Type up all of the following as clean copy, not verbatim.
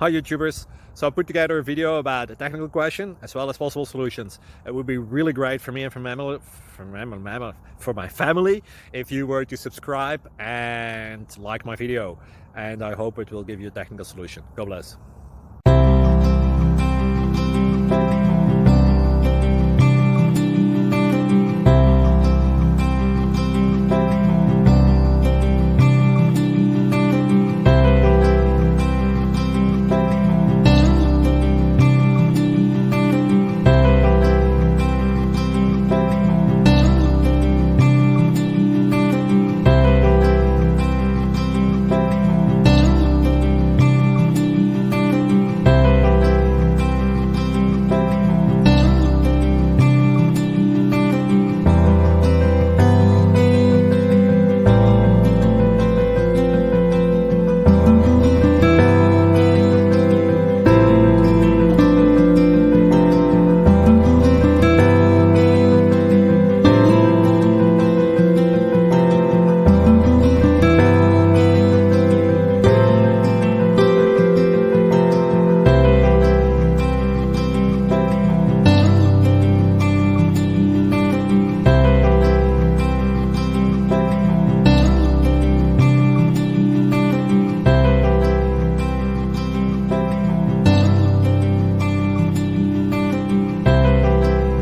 Hi YouTubers! So I put together a video about a technical question as well as possible solutions. It would be really great for me and for my family if you were to subscribe and like my video, and I hope it will give you a technical solution. God bless.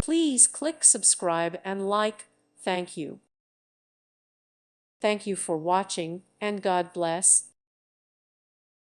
Please click subscribe and like. Thank you. Thank you for watching, and God bless.